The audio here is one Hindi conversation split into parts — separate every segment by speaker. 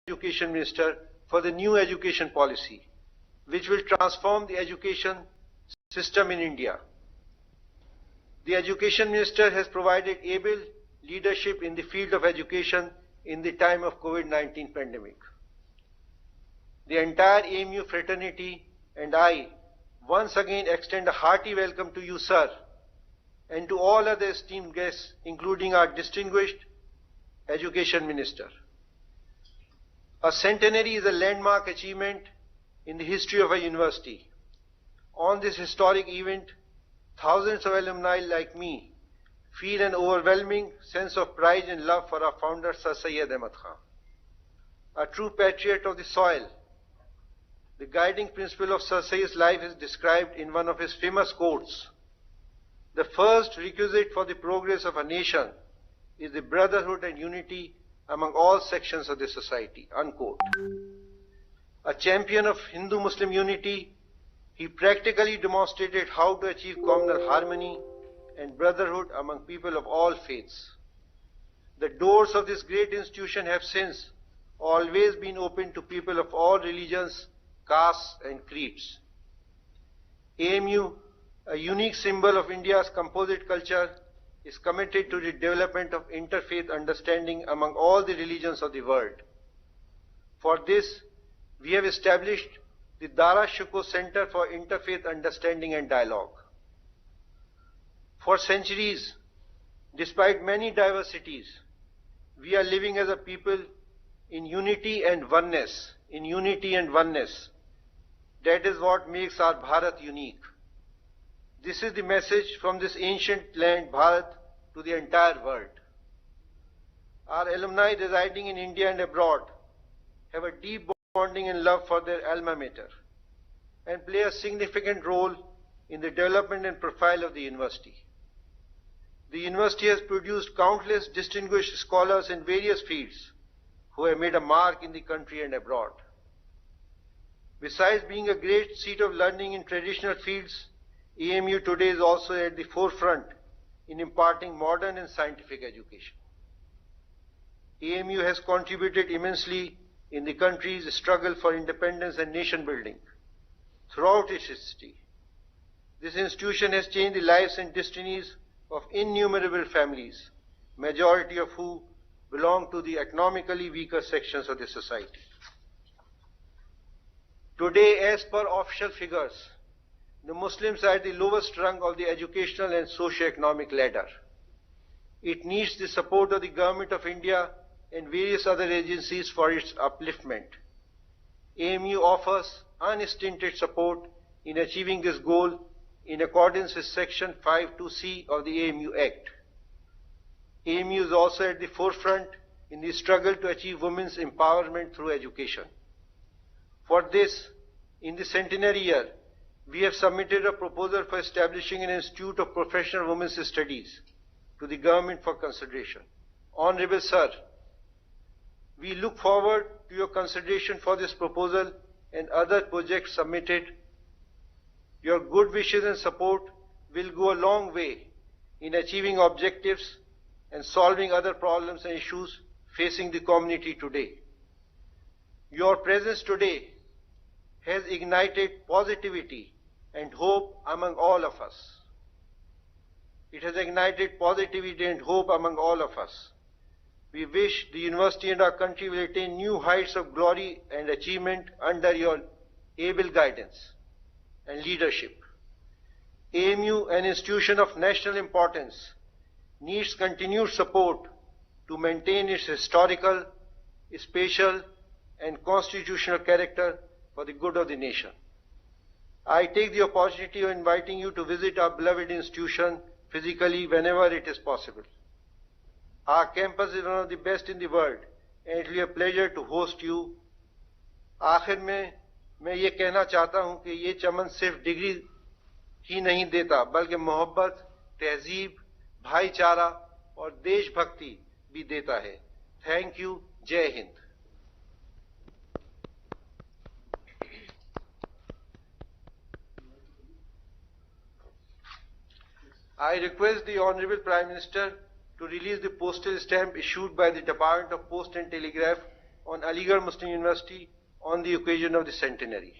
Speaker 1: Education Minister for the new education policy, which will transform the education system in India. The Education Minister has provided able leadership in the field of education in the time of COVID-19 pandemic. The entire AMU fraternity and I once again extend a hearty welcome to you, sir, and to all other esteemed guests, including our distinguished Education Minister. A centenary is a landmark achievement in the history of a university. On this historic event, thousands of alumni like me feel an overwhelming sense of pride and love for our founder, Sir Syed Ahmad Khan. A true patriot of the soil, the guiding principle of Sir Syed's life is described in one of his famous quotes. The first requisite for the progress of a nation is the brotherhood and unity among all sections of the society, unquote. A champion of Hindu-Muslim unity, he practically demonstrated how to achieve communal harmony and brotherhood among people of all faiths. The doors of this great institution have since always been open to people of all religions, castes and creeds. AMU, a unique symbol of India's composite culture, is committed to the development of interfaith understanding among all the religions of the world. For this, we have established the Dara Shikoh Center for Interfaith Understanding and Dialogue. For centuries, despite many diversities, we are living as a people in unity and oneness. That is what makes our Bharat unique. This is the message from this ancient land, Bharat, to the entire world. Our alumni residing in India and abroad have a deep bonding and love for their alma mater and play a significant role in the development and profile of the university. The university has produced countless distinguished scholars in various fields who have made a mark in the country and abroad. Besides being a great seat of learning in traditional fields, AMU today is also at the forefront in imparting modern and scientific education. AMU has contributed immensely in the country's struggle for independence and nation building. Throughout its history, this institution has changed the lives and destinies of innumerable families, majority of who belong to the economically weaker sections of the society. Today, as per official figures, the Muslims are at the lowest rung of the educational and socio-economic ladder. It needs the support of the Government of India and various other agencies for its upliftment. AMU offers unstinted support in achieving this goal in accordance with Section 52C of the AMU Act. AMU is also at the forefront in the struggle to achieve women's empowerment through education. For this, in the centenary year, we have submitted a proposal for establishing an Institute of Professional Women's Studies to the government for consideration. Honorable Sir, we look forward to your consideration for this proposal and other projects submitted. Your good wishes and support will go a long way in achieving objectives and solving other problems and issues facing the community today. Your presence today has ignited positivity and hope among all of us. It has ignited positivity and hope among all of us. We wish the university and our country will attain new heights of glory and achievement under your able guidance and leadership. AMU, an institution of national importance, needs continued support to maintain its historical, spatial, and constitutional character for the good of the nation. I take the opportunity of inviting you to visit our beloved institution physically whenever it is possible. Our campus is one of the best in the world and it will be a pleasure to host you. आखिर में मैं ये कहना चाहता हूँ कि ये चमन सिर्फ डिग्री ही नहीं देता बल्कि मोहब्बत, तहजीब, भाईचारा और देशभक्ति भी देता है। Thank you. जय Hind. I request the Honorable Prime Minister to release the postal stamp issued by the Department of Post and Telegraph on Aligarh Muslim University on the occasion of the centenary.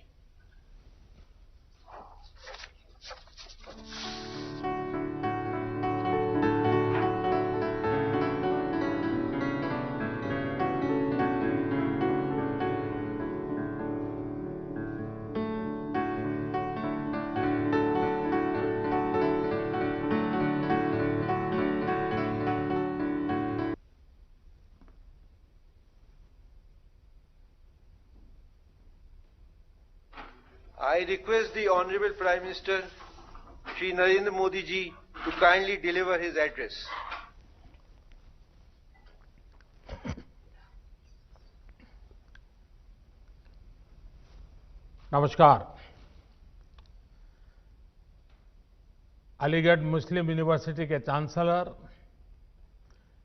Speaker 1: I request the Honorable Prime Minister, Shri Narendra Modi ji, to kindly deliver his address.
Speaker 2: नमस्कार। अलीगढ़ मुस्लिम यूनिवर्सिटी के chancellor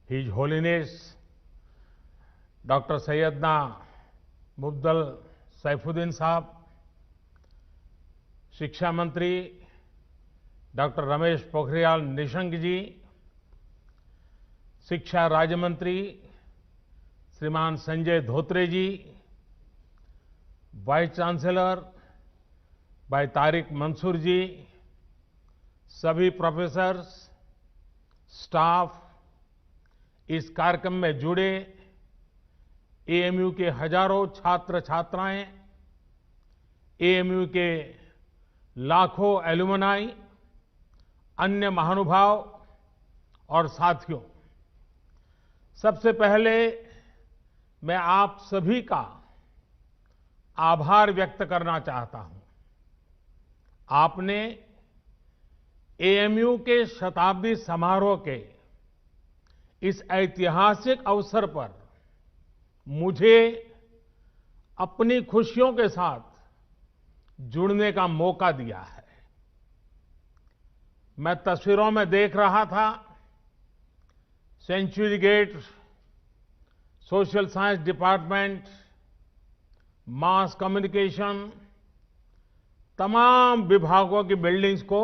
Speaker 2: his holiness doctor Syedna Mufaddal Saifuddin साहब, शिक्षा मंत्री डॉक्टर रमेश पोखरियाल निशंक जी, शिक्षा राज्य मंत्री श्रीमान संजय धोत्रे जी, वाइस चांसलर भाई तारिक मंसूर जी, सभी प्रोफेसर्स, स्टाफ, इस कार्यक्रम में जुड़े एएमयू के हजारों छात्र छात्राएं, एएमयू के लाखों एलुमनाई, अन्य महानुभाव और साथियों, सबसे पहले मैं आप सभी का आभार व्यक्त करना चाहता हूं। आपने एएमयू के शताब्दी समारोह के इस ऐतिहासिक अवसर पर मुझे अपनी खुशियों के साथ जुड़ने का मौका दिया है। मैं तस्वीरों में देख रहा था, century gate, social science department, mass communication, तमाम विभागों की बिल्डिंग्स को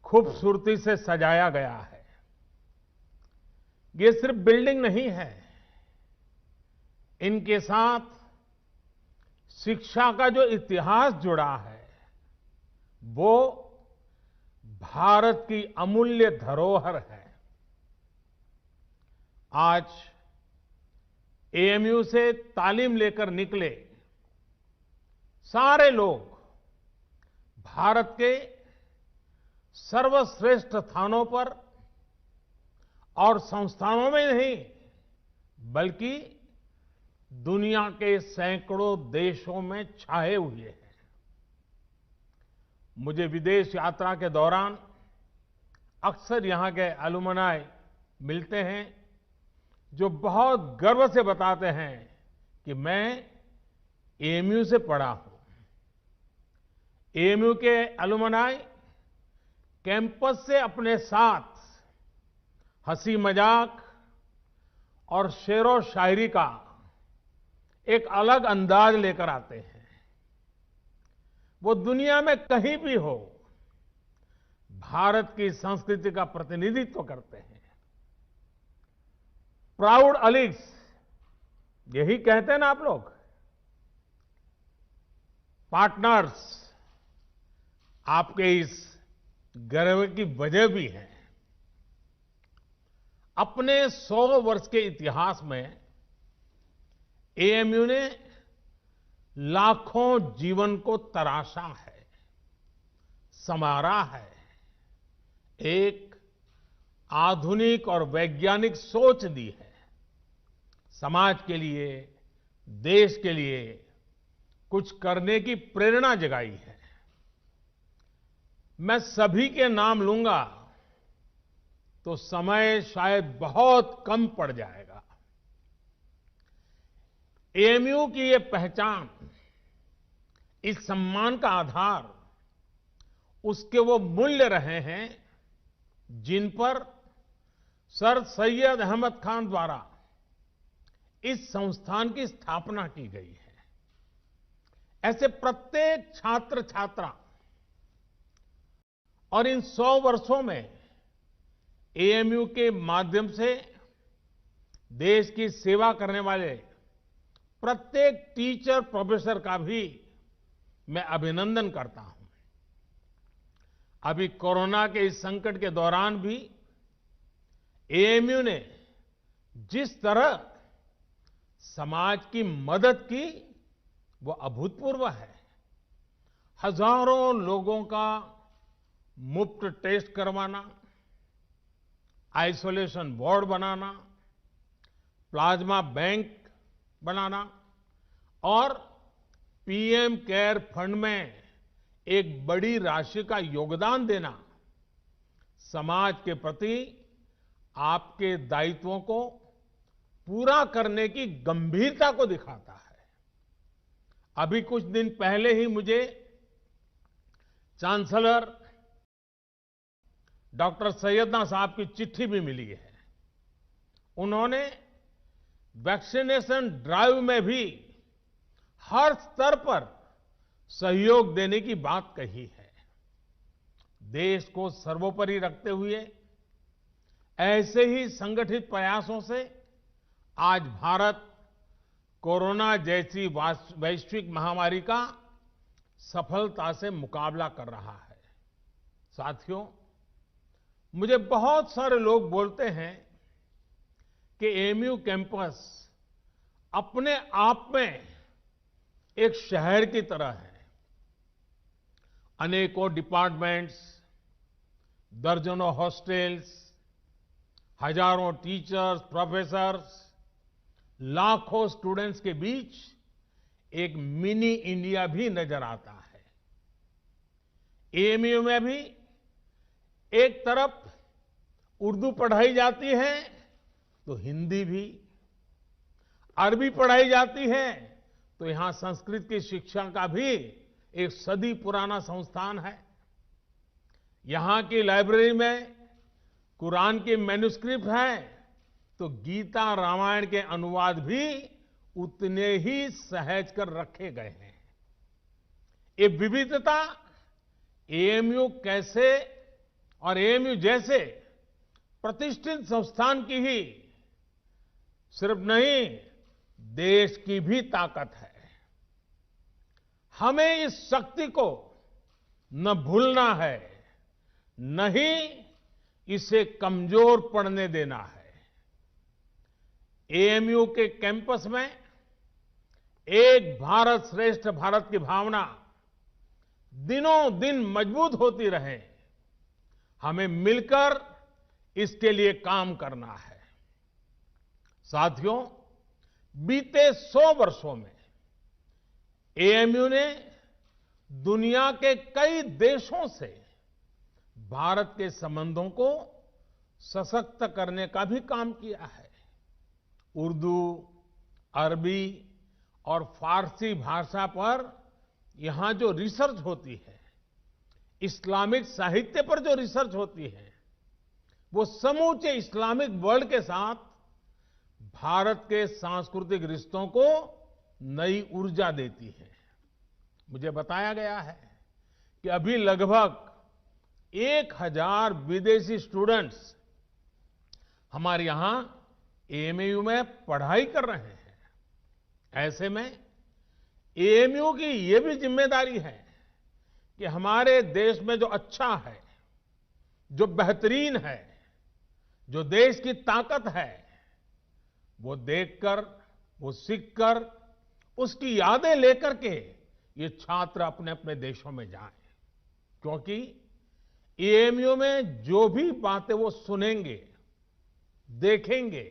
Speaker 2: खूबसूरती से सजाया गया है। ये सिर्फ बिल्डिंग नहीं है, इनके साथ शिक्षा का जो इतिहास जुड़ा है वो भारत की अमूल्य धरोहर है। आज एएमयू से तालीम लेकर निकले सारे लोग भारत के सर्वश्रेष्ठ स्थानों पर और संस्थानों में नहीं बल्कि दुनिया के सैकड़ों देशों में छाए हुए हैं। मुझे विदेश यात्रा के दौरान अक्सर यहां के एलुमनाई मिलते हैं जो बहुत गर्व से बताते हैं कि मैं एएमयू से पढ़ा हूं। एएमयू के एलुमनाई कैंपस से अपने साथ हंसी मजाक और शेरो शायरी का एक अलग अंदाज लेकर आते हैं। वो दुनिया में कहीं भी हो, भारत की संस्कृति का प्रतिनिधित्व करते हैं। प्राउड अलीग्स, यही कहते हैं ना आप लोग, पार्टनर्स, आपके इस गर्व की वजह भी है। अपने 100 वर्ष के इतिहास में एएमयू ने लाखों जीवन को तराशा है, संवारा है, एक आधुनिक और वैज्ञानिक सोच दी है, समाज के लिए, देश के लिए कुछ करने की प्रेरणा जगाई है। मैं सभी के नाम लूंगा तो समय शायद बहुत कम पड़ जाएगा। एएमयू की ये पहचान, इस सम्मान का आधार उसके वो मूल्य रहे हैं जिन पर सर सैयद अहमद खान द्वारा इस संस्थान की स्थापना की गई है। ऐसे प्रत्येक छात्र छात्रा और इन 100 वर्षों में एएमयू के माध्यम से देश की सेवा करने वाले प्रत्येक टीचर प्रोफेसर का भी मैं अभिनंदन करता हूं। अभी कोरोना के इस संकट के दौरान भी एएमयू ने जिस तरह समाज की मदद की वो अभूतपूर्व है। हजारों लोगों का मुफ्त टेस्ट करवाना, आइसोलेशन वार्ड बनाना, प्लाज्मा बैंक बनाना और पीएम केयर फंड में एक बड़ी राशि का योगदान देना समाज के प्रति आपके दायित्वों को पूरा करने की गंभीरता को दिखाता है। अभी कुछ दिन पहले ही मुझे चांसलर डॉक्टर सैयदना साहब की चिट्ठी भी मिली है। उन्होंने वैक्सीनेशन ड्राइव में भी हर स्तर पर सहयोग देने की बात कही है। देश को सर्वोपरि रखते हुए ऐसे ही संगठित प्रयासों से आज भारत कोरोना जैसी वैश्विक महामारी का सफलता से मुकाबला कर रहा है। साथियों, मुझे बहुत सारे लोग बोलते हैं कि एएमयू कैंपस अपने आप में एक शहर की तरह है। अनेकों डिपार्टमेंट्स, दर्जनों हॉस्टल्स, हजारों टीचर्स, प्रोफेसर्स, लाखों स्टूडेंट्स के बीच एक मिनी इंडिया भी नजर आता है। एएमयू में भी एक तरफ उर्दू पढ़ाई जाती है तो हिंदी भी, अरबी पढ़ाई जाती है तो यहां संस्कृत की शिक्षा का भी एक सदी पुराना संस्थान है। यहां की लाइब्रेरी में कुरान की मैन्युस्क्रिप्ट है तो गीता रामायण के अनुवाद भी उतने ही सहज कर रखे गए हैं। ये विविधता एएमयू कैसे और एएमयू जैसे प्रतिष्ठित संस्थान की ही सिर्फ नहीं, देश की भी ताकत है। हमें इस शक्ति को न भूलना है, न ही इसे कमजोर पड़ने देना है। एएमयू के कैंपस में एक भारत श्रेष्ठ भारत की भावना दिनों दिन मजबूत होती रहे, हमें मिलकर इसके लिए काम करना है। साथियों, बीते 100 वर्षों में एएमयू ने दुनिया के कई देशों से भारत के संबंधों को सशक्त करने का भी काम किया है। उर्दू, अरबी और फारसी भाषा पर यहां जो रिसर्च होती है, इस्लामिक साहित्य पर जो रिसर्च होती है, वो समूचे इस्लामिक वर्ल्ड के साथ भारत के सांस्कृतिक रिश्तों को नई ऊर्जा देती है। मुझे बताया गया है कि अभी लगभग 1000 विदेशी स्टूडेंट्स हमारे यहां एएमयू में पढ़ाई कर रहे हैं। ऐसे में एएमयू की ये भी जिम्मेदारी है कि हमारे देश में जो अच्छा है, जो बेहतरीन है, जो देश की ताकत है, वो देखकर, वो सीखकर, उसकी यादें लेकर के ये छात्र अपने अपने देशों में जाएं। क्योंकि एएमयू में जो भी बातें वो सुनेंगे, देखेंगे,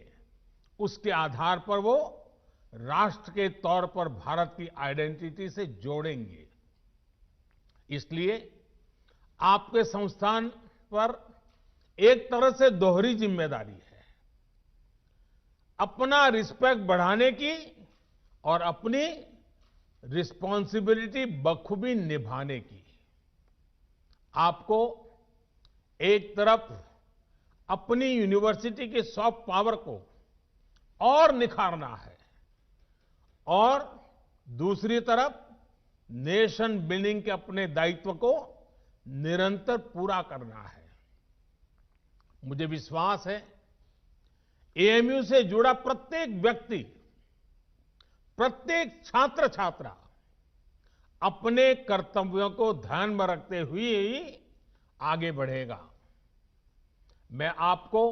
Speaker 2: उसके आधार पर वो राष्ट्र के तौर पर भारत की आइडेंटिटी से जोड़ेंगे। इसलिए आपके संस्थान पर एक तरह से दोहरी जिम्मेदारी है, अपना रिस्पेक्ट बढ़ाने की और अपनी रिस्पॉन्सिबिलिटी बखूबी निभाने की। आपको एक तरफ अपनी यूनिवर्सिटी की सॉफ्ट पावर को और निखारना है और दूसरी तरफ नेशन बिल्डिंग के अपने दायित्व को निरंतर पूरा करना है। मुझे विश्वास है एएमयू से जुड़ा प्रत्येक व्यक्ति प्रत्येक छात्र छात्रा अपने कर्तव्यों को ध्यान में रखते हुए ही आगे बढ़ेगा। मैं आपको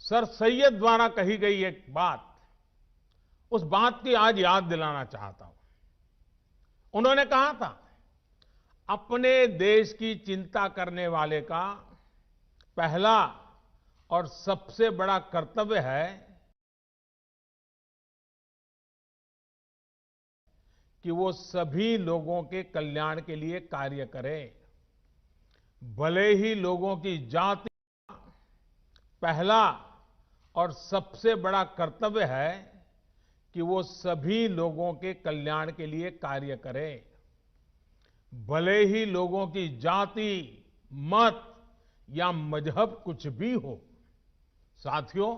Speaker 2: सर सैयद द्वारा कही गई एक बात, उस बात की आज याद दिलाना चाहता हूं। उन्होंने कहा था, अपने देश की चिंता करने वाले का पहला और सबसे बड़ा कर्तव्य है कि वो सभी लोगों के कल्याण के लिए कार्य करे। भले ही लोगों की जाति पहला और सबसे बड़ा कर्तव्य है कि वो सभी लोगों के कल्याण के लिए कार्य करे। भले ही लोगों की जाति, मत या मजहब कुछ भी हो। साथियों,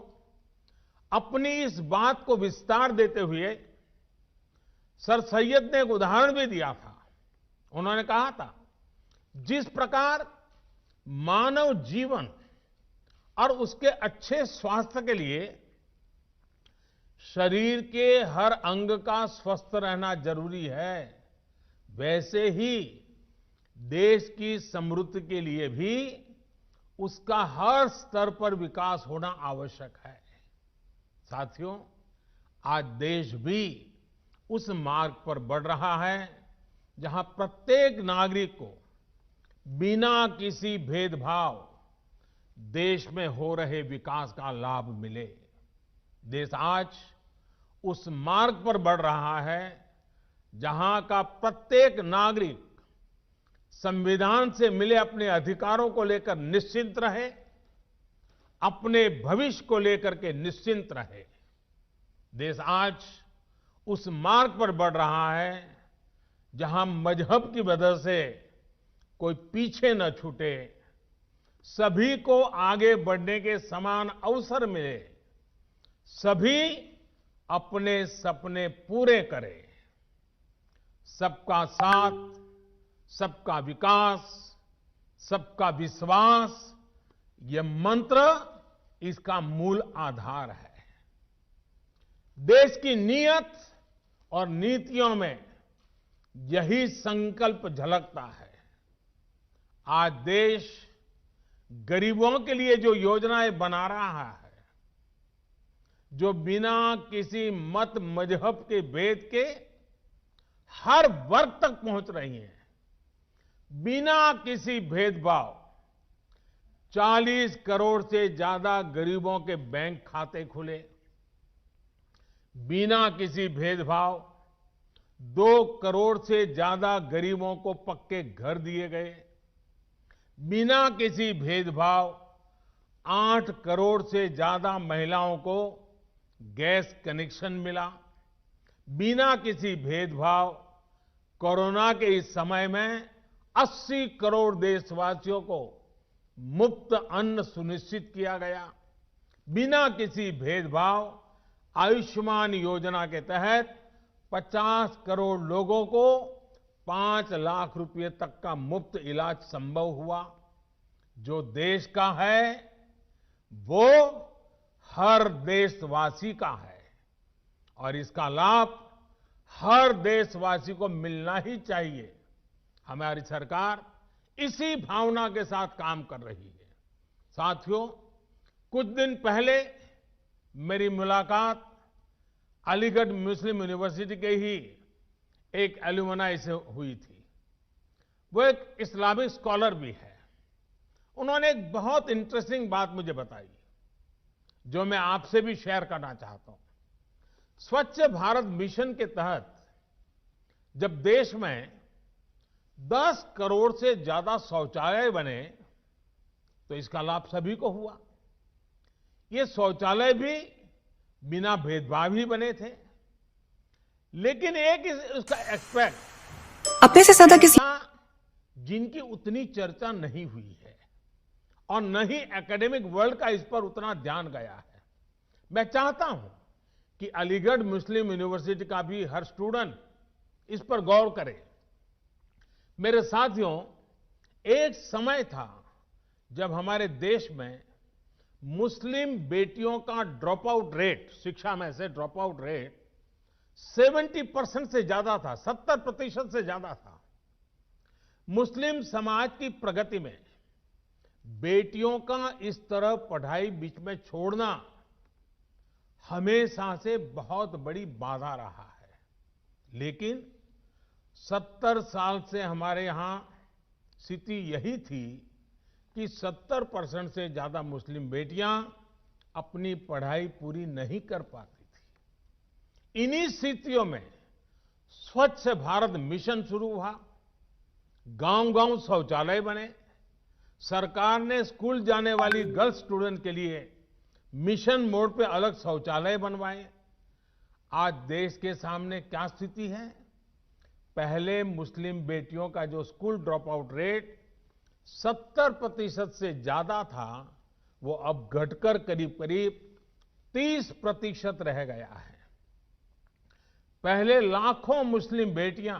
Speaker 2: अपनी इस बात को विस्तार देते हुए सर सैयद ने एक उदाहरण भी दिया था। उन्होंने कहा था, जिस प्रकार मानव जीवन और उसके अच्छे स्वास्थ्य के लिए शरीर के हर अंग का स्वस्थ रहना जरूरी है, वैसे ही देश की समृद्धि के लिए भी उसका हर स्तर पर विकास होना आवश्यक है। साथियों, आज देश भी उस मार्ग पर बढ़ रहा है जहां प्रत्येक नागरिक को बिना किसी भेदभाव देश में हो रहे विकास का लाभ मिले। देश आज उस मार्ग पर बढ़ रहा है जहां का प्रत्येक नागरिक संविधान से मिले अपने अधिकारों को लेकर निश्चिंत रहे, अपने भविष्य को लेकर के निश्चिंत रहे। देश आज उस मार्ग पर बढ़ रहा है जहां मजहब की वजह से कोई पीछे न छूटे, सभी को आगे बढ़ने के समान अवसर मिले, सभी अपने सपने पूरे करें। सबका साथ, सबका विकास, सबका विश्वास, ये मंत्र इसका मूल आधार है। देश की नीयत और नीतियों में यही संकल्प झलकता है। आज देश गरीबों के लिए जो योजनाएं बना रहा है, जो बिना किसी मत मजहब के भेद के हर वर्ग तक पहुंच रही हैं, बिना किसी भेदभाव 40 करोड़ से ज्यादा गरीबों के बैंक खाते खुले, बिना किसी भेदभाव 2 करोड़ से ज्यादा गरीबों को पक्के घर दिए गए, बिना किसी भेदभाव 8 करोड़ से ज्यादा महिलाओं को गैस कनेक्शन मिला, बिना किसी भेदभाव कोरोना के इस समय में 80 करोड़ देशवासियों को मुफ्त अन्न सुनिश्चित किया गया, बिना किसी भेदभाव आयुष्मान योजना के तहत 50 करोड़ लोगों को 5 लाख रुपए तक का मुफ्त इलाज संभव हुआ। जो देश का है वो हर देशवासी का है और इसका लाभ हर देशवासी को मिलना ही चाहिए। हमारी सरकार इसी भावना के साथ काम कर रही है। साथियों, कुछ दिन पहले मेरी मुलाकात अलीगढ़ मुस्लिम यूनिवर्सिटी के ही एक एल्यूमनाई से हुई थी। वो एक इस्लामिक स्कॉलर भी है। उन्होंने एक बहुत इंटरेस्टिंग बात मुझे बताई, जो मैं आपसे भी शेयर करना चाहता हूं। स्वच्छ भारत मिशन के तहत जब देश में 10 करोड़ से ज्यादा शौचालय बने तो इसका लाभ सभी को हुआ। ये शौचालय भी बिना भेदभाव ही बने थे, लेकिन एक उसका एस्पेक्ट
Speaker 3: अपने से ज्यादा किसी
Speaker 2: जिनकी उतनी चर्चा नहीं हुई है और न ही एकेडमिक वर्ल्ड का इस पर उतना ध्यान गया है। मैं चाहता हूं कि अलीगढ़ मुस्लिम यूनिवर्सिटी का भी हर स्टूडेंट इस पर गौर करे। मेरे साथियों, एक समय था जब हमारे देश में मुस्लिम बेटियों का ड्रॉप आउट रेट, शिक्षा में से ड्रॉप आउट रेट 70% से ज्यादा था, 70% से ज्यादा था। मुस्लिम समाज की प्रगति में बेटियों का इस तरह पढ़ाई बीच में छोड़ना हमेशा से बहुत बड़ी बाधा रहा है। लेकिन 70 साल से हमारे यहां स्थिति यही थी कि 70% से ज्यादा मुस्लिम बेटियां अपनी पढ़ाई पूरी नहीं कर पाती थी। इन्हीं स्थितियों में स्वच्छ भारत मिशन शुरू हुआ, गांव-गांव शौचालय बने, सरकार ने स्कूल जाने वाली गर्ल्स स्टूडेंट के लिए मिशन मोड पे अलग शौचालय बनवाए। आज देश के सामने क्या स्थिति है? पहले मुस्लिम बेटियों का जो स्कूल ड्रॉप आउट रेट 70% से ज्यादा था, वो अब घटकर करीब करीब 30% रह गया है। पहले लाखों मुस्लिम बेटियां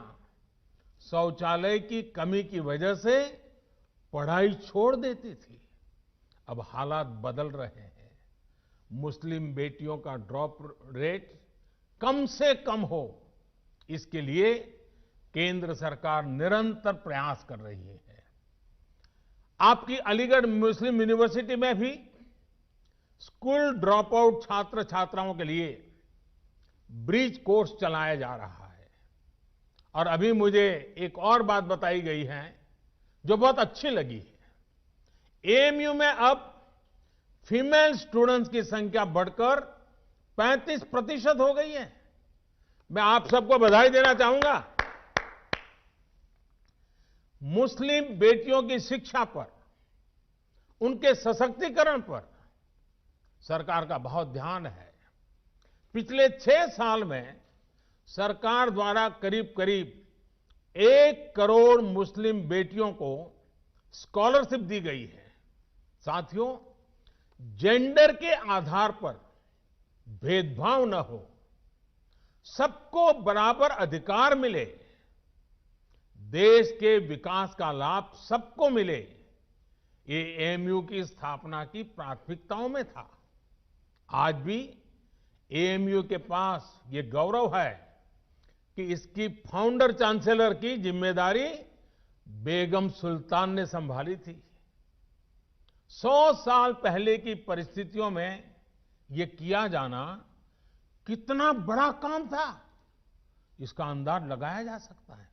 Speaker 2: शौचालय की कमी की वजह से पढ़ाई छोड़ देती थी। अब हालात बदल रहे हैं। मुस्लिम बेटियों का ड्रॉप रेट कम से कम हो, इसके लिए केंद्र सरकार निरंतर प्रयास कर रही है। आपकी अलीगढ़ मुस्लिम यूनिवर्सिटी में भी स्कूल ड्रॉप आउट छात्र छात्राओं के लिए ब्रिज कोर्स चलाया जा रहा है। और अभी मुझे एक और बात बताई गई है जो बहुत अच्छी लगी है। एएमयू में अब फीमेल स्टूडेंट्स की संख्या बढ़कर 35% हो गई है। मैं आप सबको बधाई देना चाहूंगा। मुस्लिम बेटियों की शिक्षा पर, उनके सशक्तिकरण पर सरकार का बहुत ध्यान है। पिछले 6 साल में सरकार द्वारा करीब करीब 1 करोड़ मुस्लिम बेटियों को स्कॉलरशिप दी गई है। साथियों, जेंडर के आधार पर भेदभाव न हो, सबको बराबर अधिकार मिले, देश के विकास का लाभ सबको मिले, ये एएमयू की स्थापना की प्राथमिकताओं में था। आज भी एएमयू के पास ये गौरव है कि इसकी फाउंडर चांसलर की जिम्मेदारी बेगम सुल्तान ने संभाली थी। 100 साल पहले की परिस्थितियों में ये किया जाना कितना बड़ा काम था, इसका अंदाज लगाया जा सकता है।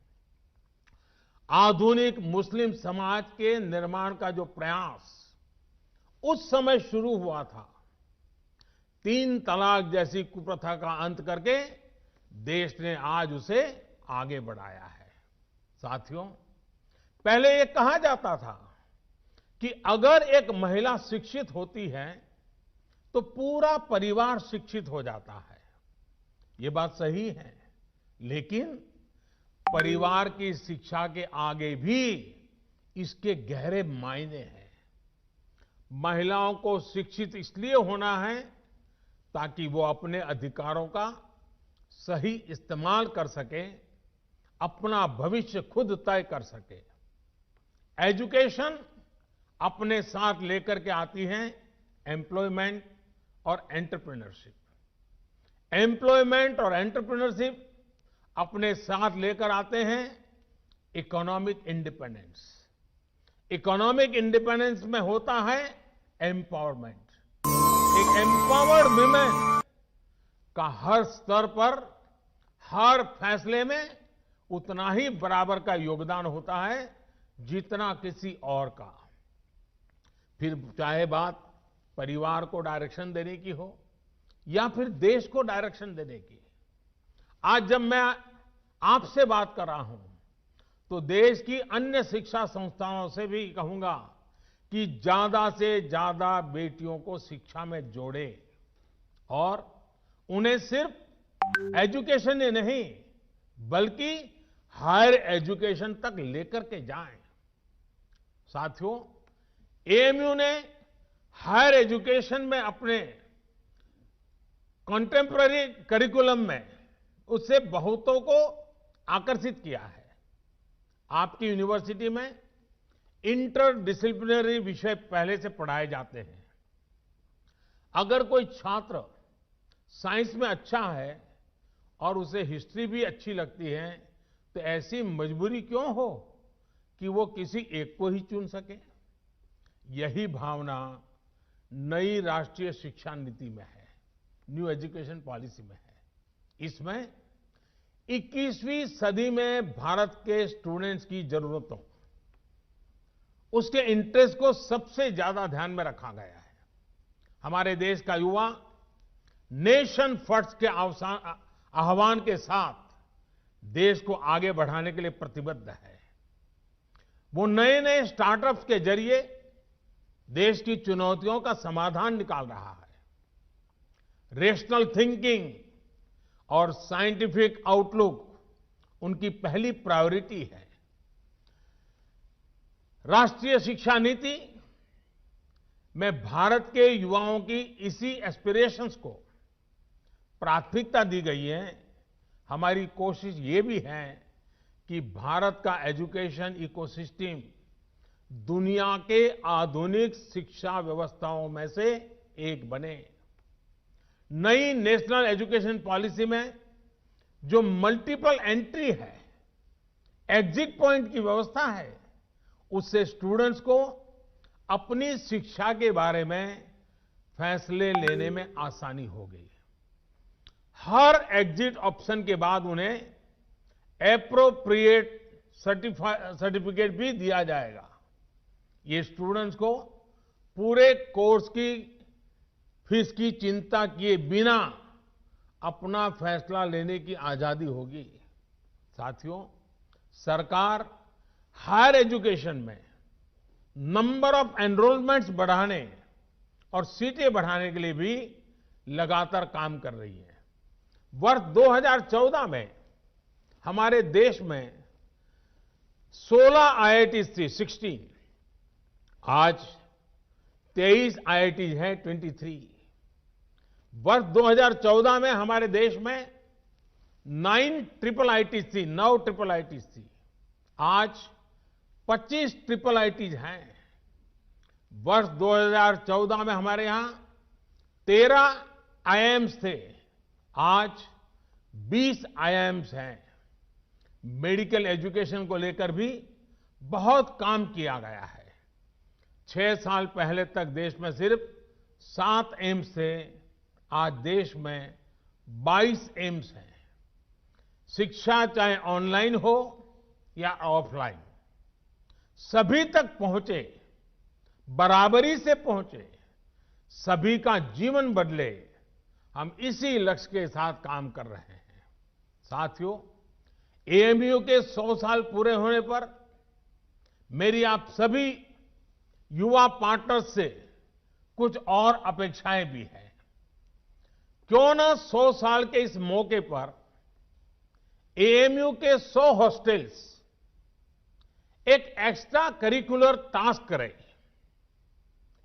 Speaker 2: आधुनिक मुस्लिम समाज के निर्माण का जो प्रयास उस समय शुरू हुआ था, 3 तलाक जैसी कुप्रथा का अंत करके देश ने आज उसे आगे बढ़ाया है। साथियों, पहले ये कहा जाता था कि अगर एक महिला शिक्षित होती है तो पूरा परिवार शिक्षित हो जाता है। ये बात सही है, लेकिन परिवार की शिक्षा के आगे भी इसके गहरे मायने हैं। महिलाओं को शिक्षित इसलिए होना है ताकि वो अपने अधिकारों का सही इस्तेमाल कर सके, अपना भविष्य खुद तय कर सके। एजुकेशन अपने साथ लेकर के आती है एम्प्लॉयमेंट और एंटरप्रेन्योरशिप। एम्प्लॉयमेंट और एंटरप्रेन्योरशिप अपने साथ लेकर आते हैं इकोनॉमिक इंडिपेंडेंस। इकोनॉमिक इंडिपेंडेंस में होता है एम्पावरमेंट। एक एम्पावर्ड वुमेन का हर स्तर पर, हर फैसले में उतना ही बराबर का योगदान होता है जितना किसी और का। फिर चाहे बात परिवार को डायरेक्शन देने की हो या फिर देश को डायरेक्शन देने की। आज जब मैं आपसे बात कर रहा हूं तो देश की अन्य शिक्षा संस्थाओं से भी कहूंगा कि ज्यादा से ज्यादा बेटियों को शिक्षा में जोड़े और उन्हें सिर्फ एजुकेशन ही नहीं बल्कि हायर एजुकेशन तक लेकर के जाएं। साथियों, एएमयू ने हायर एजुकेशन में अपने कंटेम्पररी करिकुलम में उससे बहुतों को आकर्षित किया है। आपकी यूनिवर्सिटी में इंटर डिसिप्लिनरी विषय पहले से पढ़ाए जाते हैं। अगर कोई छात्र साइंस में अच्छा है और उसे हिस्ट्री भी अच्छी लगती है, तो ऐसी मजबूरी क्यों हो कि वो किसी एक को ही चुन सके। यही भावना नई राष्ट्रीय शिक्षा नीति में है, न्यू एजुकेशन पॉलिसी में है। इसमें 21वीं सदी में भारत के स्टूडेंट्स की जरूरतों, उसके इंटरेस्ट को सबसे ज्यादा ध्यान में रखा गया है। हमारे देश का युवा नेशन फर्स्ट के आह्वान के साथ देश को आगे बढ़ाने के लिए प्रतिबद्ध है। वो नए नए स्टार्टअप्स के जरिए देश की चुनौतियों का समाधान निकाल रहा है। रेशनल थिंकिंग और साइंटिफिक आउटलुक उनकी पहली प्रायोरिटी है। राष्ट्रीय शिक्षा नीति में भारत के युवाओं की इसी एस्पिरेशंस को प्राथमिकता दी गई है। हमारी कोशिश ये भी है कि भारत का एजुकेशन इकोसिस्टम दुनिया के आधुनिक शिक्षा व्यवस्थाओं में से एक बने। नई नेशनल एजुकेशन पॉलिसी में जो मल्टीपल एंट्री है, एग्जिट पॉइंट की व्यवस्था है, उससे स्टूडेंट्स को अपनी शिक्षा के बारे में फैसले लेने में आसानी हो गई। हर एग्जिट ऑप्शन के बाद उन्हें एप्रोप्रिएट सर्टिफिकेट भी दिया जाएगा। ये स्टूडेंट्स को पूरे कोर्स की फीस की चिंता किए बिना अपना फैसला लेने की आजादी होगी। साथियों, सरकार हायर एजुकेशन में नंबर ऑफ एनरोलमेंट्स बढ़ाने और सीटें बढ़ाने के लिए भी लगातार काम कर रही है। वर्ष 2014 में हमारे देश में 16 आईआईटीज थी, 16। आज 23 आईआईटीज हैं, 23। वर्ष 2014 में हमारे देश में 9 ट्रिपल आईटीज थी, 9 ट्रिपल आईटीज थी। आज 25 ट्रिपल आईटीज हैं। वर्ष 2014 में हमारे यहां 13 आईआईएम्स थे, आज 20 आईआईएम्स हैं। मेडिकल एजुकेशन को लेकर भी बहुत काम किया गया है। 6 साल पहले तक देश में सिर्फ 7 एम्स थे, आज देश में 22 एम्स हैं। शिक्षा चाहे ऑनलाइन हो या ऑफलाइन, सभी तक पहुंचे, बराबरी से पहुंचे, सभी का जीवन बदले, हम इसी लक्ष्य के साथ काम कर रहे हैं। साथियों, एएमयू के 100 साल पूरे होने पर मेरी आप सभी युवा पार्टनर्स से कुछ और अपेक्षाएं भी हैं। क्यों ना 100 साल के इस मौके पर एएमयू के 100 हॉस्टल्स एक एक्स्ट्रा करिकुलर टास्क करें।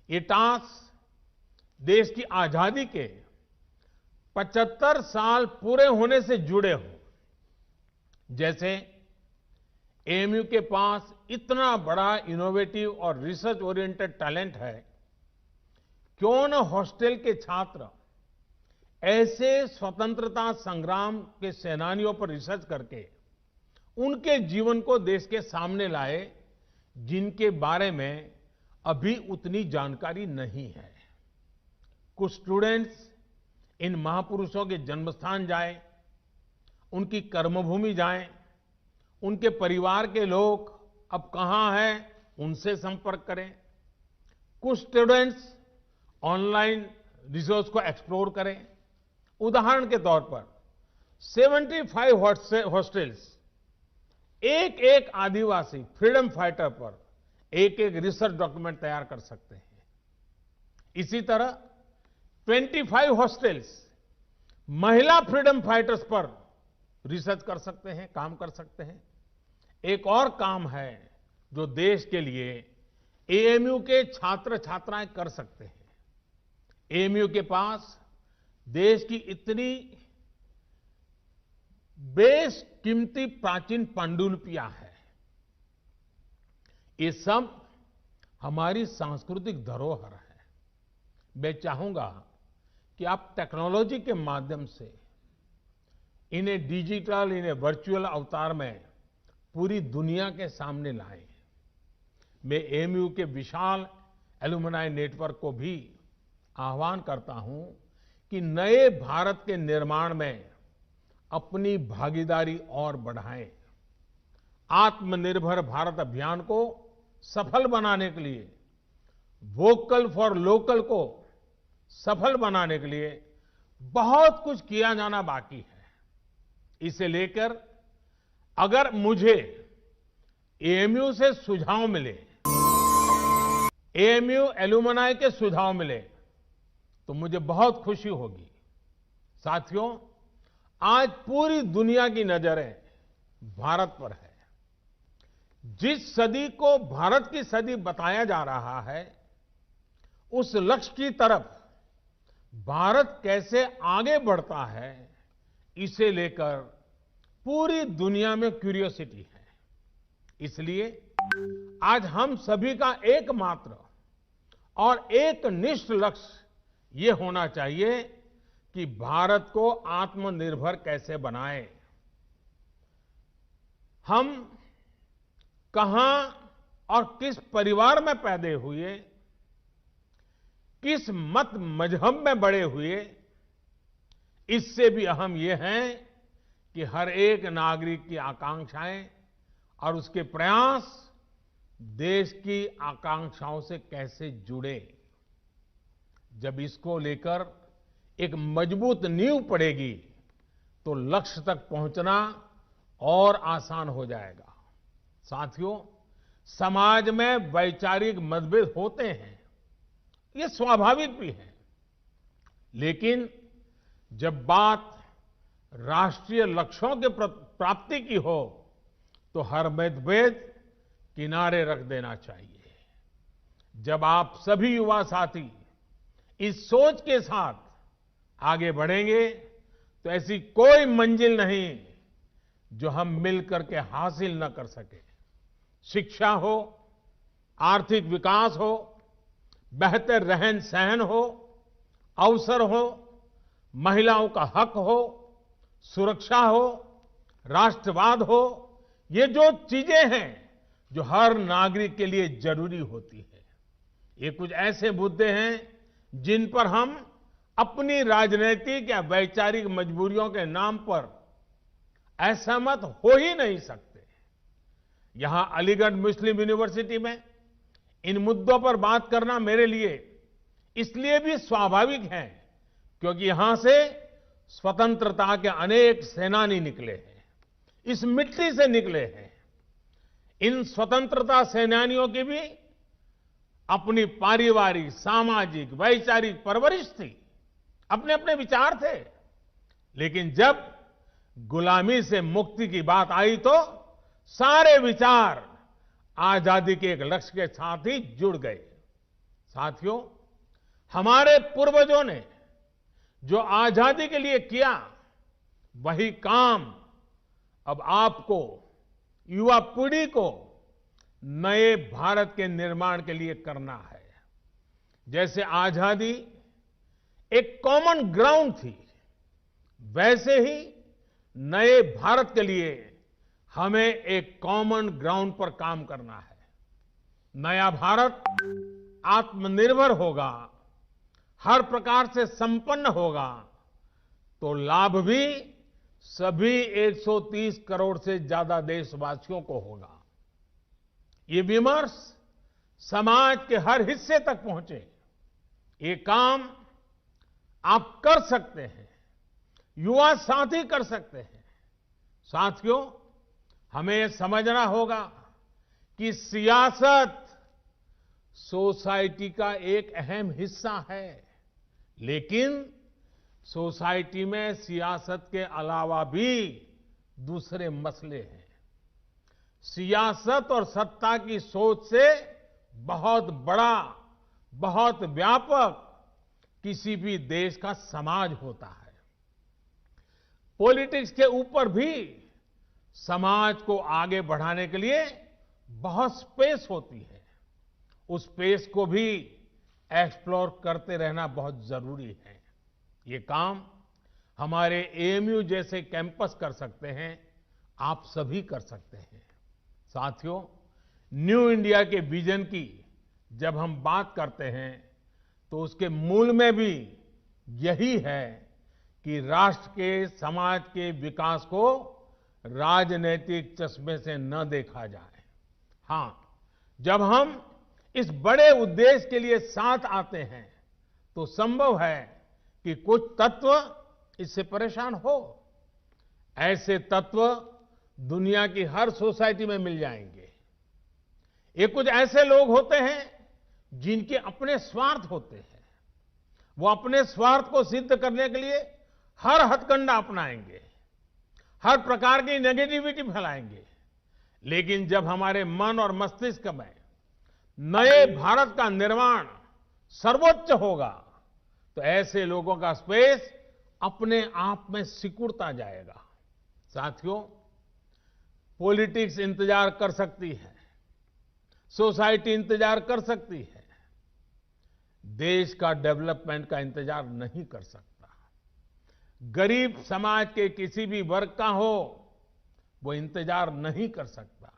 Speaker 2: ये टास्क देश की आजादी के 75 साल पूरे होने से जुड़े हों। जैसे एएमयू के पास इतना बड़ा इनोवेटिव और रिसर्च ओरिएंटेड टैलेंट है, क्यों न हॉस्टल के छात्र ऐसे स्वतंत्रता संग्राम के सेनानियों पर रिसर्च करके उनके जीवन को देश के सामने लाए, जिनके बारे में अभी उतनी जानकारी नहीं है। कुछ स्टूडेंट्स इन महापुरुषों के जन्मस्थान जाएं, उनकी कर्मभूमि जाएं, उनके परिवार के लोग अब कहां हैं, उनसे संपर्क करें। कुछ स्टूडेंट्स ऑनलाइन रिसोर्स को एक्सप्लोर करें। उदाहरण के तौर पर 75 हॉस्टल्स एक एक आदिवासी फ्रीडम फाइटर पर एक एक रिसर्च डॉक्यूमेंट तैयार कर सकते हैं। इसी तरह 25 हॉस्टल्स महिला फ्रीडम फाइटर्स पर रिसर्च कर सकते हैं, काम कर सकते हैं। एक और काम है जो देश के लिए एएमयू के छात्र छात्राएं कर सकते हैं। एएमयू के पास देश की इतनी बेशकीमती प्राचीन पांडुलिपियां हैं। ये सब हमारी सांस्कृतिक धरोहर है। मैं चाहूंगा कि आप टेक्नोलॉजी के माध्यम से इन्हें डिजिटल, इन्हें वर्चुअल अवतार में पूरी दुनिया के सामने लाएं। मैं एएमयू के विशाल एलुमनाई नेटवर्क को भी आह्वान करता हूं कि नए भारत के निर्माण में अपनी भागीदारी और बढ़ाएं। आत्मनिर्भर भारत अभियान को सफल बनाने के लिए, वोकल फॉर लोकल को सफल बनाने के लिए बहुत कुछ किया जाना बाकी है। इसे लेकर अगर मुझे एएमयू से सुझाव मिले, एएमयू एलुमनाई के सुझाव मिले, तो मुझे बहुत खुशी होगी। साथियों, आज पूरी दुनिया की नजरें भारत पर है। जिस सदी को भारत की सदी बताया जा रहा है, उस लक्ष्य की तरफ भारत कैसे आगे बढ़ता है, इसे लेकर पूरी दुनिया में क्यूरियोसिटी है। इसलिए आज हम सभी का एकमात्र और एकनिष्ठ लक्ष्य ये होना चाहिए कि भारत को आत्मनिर्भर कैसे बनाएं। हम कहां और किस परिवार में पैदा हुए, किस मत मजहब में बड़े हुए, इससे भी अहम यह है कि हर एक नागरिक की आकांक्षाएं और उसके प्रयास देश की आकांक्षाओं से कैसे जुड़े। जब इसको लेकर एक मजबूत नींव पड़ेगी तो लक्ष्य तक पहुंचना और आसान हो जाएगा। साथियों, समाज में वैचारिक मतभेद होते हैं, ये स्वाभाविक भी है, लेकिन जब बात राष्ट्रीय लक्ष्यों के प्राप्ति की हो तो हर मतभेद किनारे रख देना चाहिए। जब आप सभी युवा साथी इस सोच के साथ आगे बढ़ेंगे तो ऐसी कोई मंजिल नहीं जो हम मिलकर के हासिल न कर सके। शिक्षा हो, आर्थिक विकास हो, बेहतर रहन सहन हो, अवसर हो, महिलाओं का हक हो, सुरक्षा हो, राष्ट्रवाद हो, ये जो चीजें हैं जो हर नागरिक के लिए जरूरी होती है, ये कुछ ऐसे मुद्दे हैं जिन पर हम अपनी राजनीतिक या वैचारिक मजबूरियों के नाम पर असहमत हो ही नहीं सकते। यहां अलीगढ़ मुस्लिम यूनिवर्सिटी में इन मुद्दों पर बात करना मेरे लिए इसलिए भी स्वाभाविक है क्योंकि यहां से स्वतंत्रता के अनेक सेनानी निकले हैं, इस मिट्टी से निकले हैं। इन स्वतंत्रता सेनानियों की भी अपनी पारिवारिक, सामाजिक, वैचारिक परवरिश थी, अपने अपने विचार थे, लेकिन जब गुलामी से मुक्ति की बात आई तो सारे विचार आजादी के एक लक्ष्य के साथ ही जुड़ गए। साथियों, हमारे पूर्वजों ने जो आजादी के लिए किया, वही काम अब आपको, युवा पीढ़ी को नए भारत के निर्माण के लिए करना है। जैसे आजादी एक कॉमन ग्राउंड थी, वैसे ही नए भारत के लिए हमें एक कॉमन ग्राउंड पर काम करना है। नया भारत आत्मनिर्भर होगा, हर प्रकार से संपन्न होगा, तो लाभ भी सभी 130 करोड़ से ज्यादा देशवासियों को होगा। ये विमर्श समाज के हर हिस्से तक पहुंचे, ये काम आप कर सकते हैं, युवा साथी कर सकते हैं। साथियों, हमें समझना होगा कि सियासत सोसाइटी का एक अहम हिस्सा है, लेकिन सोसाइटी में सियासत के अलावा भी दूसरे मसले हैं। सियासत और सत्ता की सोच से बहुत बड़ा, बहुत व्यापक किसी भी देश का समाज होता है। पॉलिटिक्स के ऊपर भी समाज को आगे बढ़ाने के लिए बहुत स्पेस होती है। उस स्पेस को भी एक्सप्लोर करते रहना बहुत जरूरी है। ये काम हमारे एएमयू जैसे कैंपस कर सकते हैं, आप सभी कर सकते हैं। साथियों, न्यू इंडिया के विजन की जब हम बात करते हैं तो उसके मूल में भी यही है कि राष्ट्र के, समाज के विकास को राजनीतिक चश्मे से न देखा जाए। हां, जब हम इस बड़े उद्देश्य के लिए साथ आते हैं तो संभव है कि कुछ तत्व इससे परेशान हो। ऐसे तत्व दुनिया की हर सोसाइटी में मिल जाएंगे। ये कुछ ऐसे लोग होते हैं जिनके अपने स्वार्थ होते हैं। वो अपने स्वार्थ को सिद्ध करने के लिए हर हथकंडा अपनाएंगे, हर प्रकार की नेगेटिविटी फैलाएंगे। लेकिन जब हमारे मन और मस्तिष्क में नए भारत का निर्माण सर्वोच्च होगा तो ऐसे लोगों का स्पेस अपने आप में सिकुड़ता जाएगा। साथियों, पॉलिटिक्स इंतजार कर सकती है, सोसाइटी इंतजार कर सकती है, देश का डेवलपमेंट का इंतजार नहीं कर सकता। गरीब समाज के किसी भी वर्ग का हो, वो इंतजार नहीं कर सकता।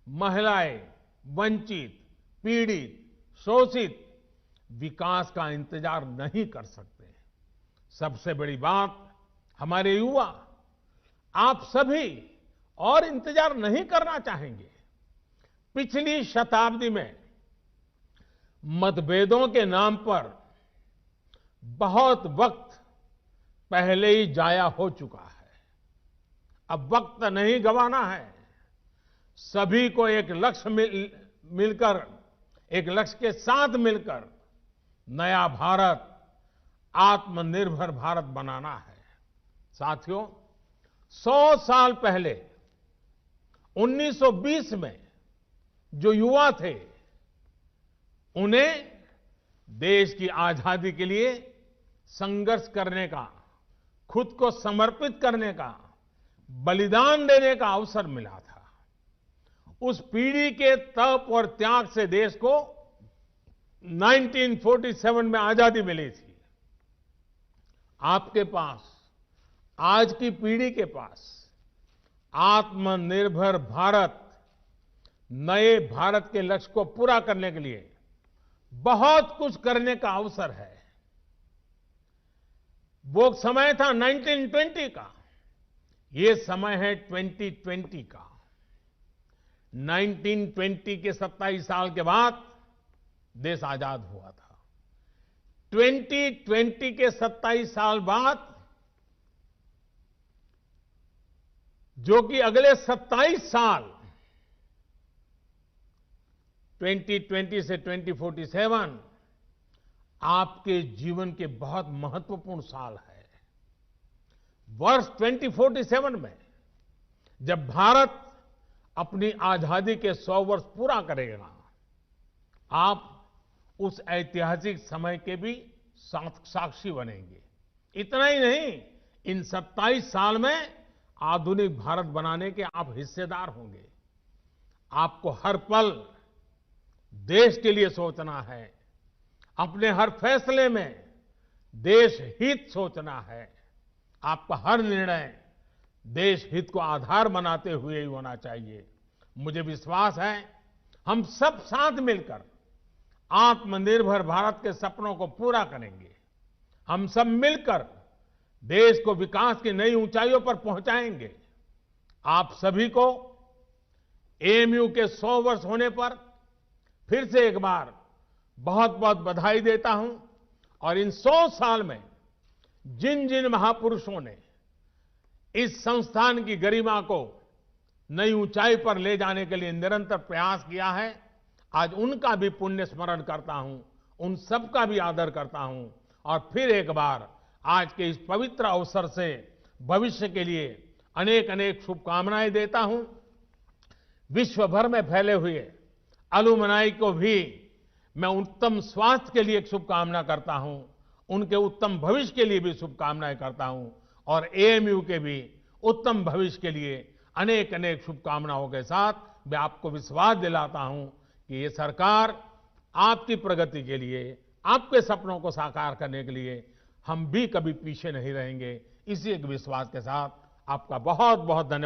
Speaker 2: महिलाएं, वंचित, पीड़ित, शोषित विकास का इंतजार नहीं कर सकते। सबसे बड़ी बात, हमारे युवा, आप सभी और इंतजार नहीं करना चाहेंगे। पिछली शताब्दी में मतभेदों के नाम पर बहुत वक्त पहले ही जाया हो चुका है। अब वक्त नहीं गंवाना है। सभी को एक लक्ष्य मिलकर, एक लक्ष्य के साथ मिलकर नया भारत, आत्मनिर्भर भारत बनाना है। साथियों, 100 साल पहले 1920 में जो युवा थे, उन्हें देश की आजादी के लिए संघर्ष करने का, खुद को समर्पित करने का, बलिदान देने का अवसर मिला था। उस पीढ़ी के तप और त्याग से देश को 1947 में आजादी मिली थी। आपके पास, आज की पीढ़ी के पास आत्मनिर्भर भारत, नए भारत के लक्ष्य को पूरा करने के लिए बहुत कुछ करने का अवसर है। वो समय था 1920 का, ये समय है 2020 का। 1920 के 27 साल के बाद देश आजाद हुआ था। 2020 के 27 साल बाद, जो कि अगले 27 साल 2020 से 2047 आपके जीवन के बहुत महत्वपूर्ण साल है। वर्ष 2047 में जब भारत अपनी आजादी के 100 वर्ष पूरा करेगा, आप उस ऐतिहासिक समय के भी साक्षी बनेंगे। इतना ही नहीं, इन 27 साल में आधुनिक भारत बनाने के आप हिस्सेदार होंगे। आपको हर पल देश के लिए सोचना है, अपने हर फैसले में देश हित सोचना है। आपका हर निर्णय देश हित को आधार बनाते हुए ही होना चाहिए। मुझे विश्वास है, हम सब साथ मिलकर आत्मनिर्भर भारत के सपनों को पूरा करेंगे। हम सब मिलकर देश को विकास की नई ऊंचाइयों पर पहुंचाएंगे। आप सभी को एएमयू के 100 वर्ष होने पर फिर से एक बार बहुत बहुत बधाई देता हूं। और इन 100 साल में जिन जिन महापुरुषों ने इस संस्थान की गरिमा को नई ऊंचाई पर ले जाने के लिए निरंतर प्रयास किया है, आज उनका भी पुण्य स्मरण करता हूं, उन सबका भी आदर करता हूं। और फिर एक बार आज के इस पवित्र अवसर से भविष्य के लिए अनेक अनेक शुभकामनाएं देता हूं। विश्व भर में फैले हुए अलुमनाई को भी मैं उत्तम स्वास्थ्य के लिए एक शुभकामना करता हूं, उनके उत्तम भविष्य के लिए भी शुभकामनाएं करता हूं। और एएमयू के भी उत्तम भविष्य के लिए अनेक अनेक शुभकामनाओं के साथ मैं आपको विश्वास दिलाता हूं कि ये सरकार आपकी प्रगति के लिए, आपके सपनों को साकार करने के लिए हम भी कभी पीछे नहीं रहेंगे। इसी एक विश्वास के साथ आपका बहुत बहुत धन्यवाद।